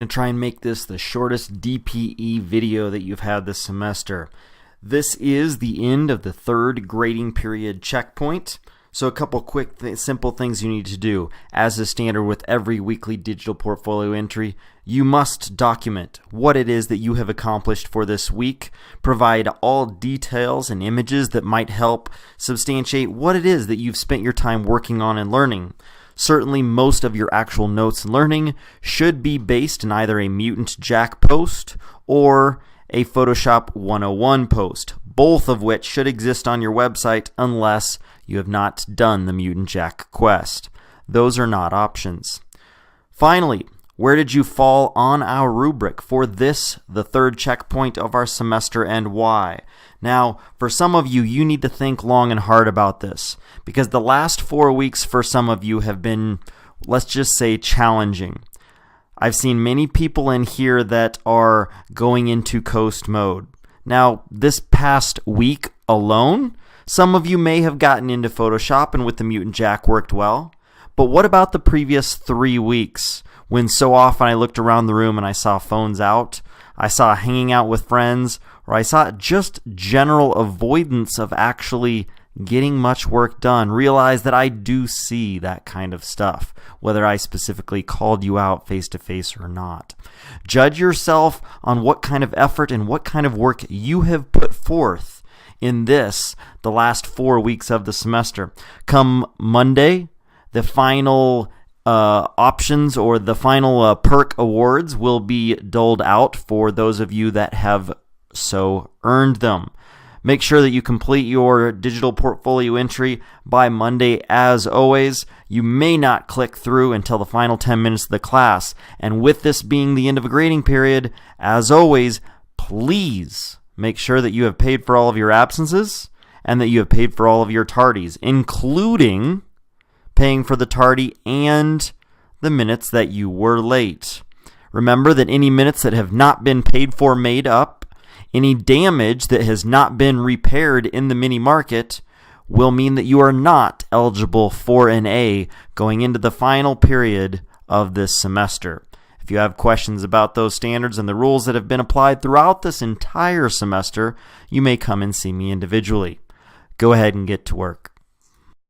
And try and make this the shortest DPE video that you've had this semester. This is the end of the third grading period checkpoint. So a couple quick, simple things you need to do. As is standard with every weekly digital portfolio entry, you must document what it is that you have accomplished for this week. Provide all details and images that might help substantiate what it is that you've spent your time working on and learning. Certainly, most of your actual notes and learning should be based in either a Mutant Jack post or a Photoshop 101 post, both of which should exist on your website unless you have not done the Mutant Jack quest. Those are not options. Finally, where did you fall on our rubric for this, the third checkpoint of our semester, and why? Now, for some of you, you need to think long and hard about this, because the last 4 weeks for some of you have been, let's just say, challenging. I've seen many people in here that are going into coast mode. Now, this past week alone, some of you may have gotten into Photoshop and with the Mutant Jack worked well. But what about the previous 3 weeks when so often I looked around the room and I saw phones out, I saw hanging out with friends, or I saw just general avoidance of actually getting much work done? Realize that I do see that kind of stuff, whether I specifically called you out face to face or not. Judge yourself on what kind of effort and what kind of work you have put forth in this, the last 4 weeks of the semester. Come Monday, the final options or the final perk awards will be doled out for those of you that have so earned them. Make sure that you complete your digital portfolio entry by Monday. As always, you may not click through until the final 10 minutes of the class. And with this being the end of a grading period, as always, please make sure that you have paid for all of your absences and that you have paid for all of your tardies, including paying for the tardy and the minutes that you were late. Remember that any minutes that have not been paid for made up, any damage that has not been repaired in the mini market will mean that you are not eligible for an A going into the final period of this semester. If you have questions about those standards and the rules that have been applied throughout this entire semester, you may come and see me individually. Go ahead and get to work.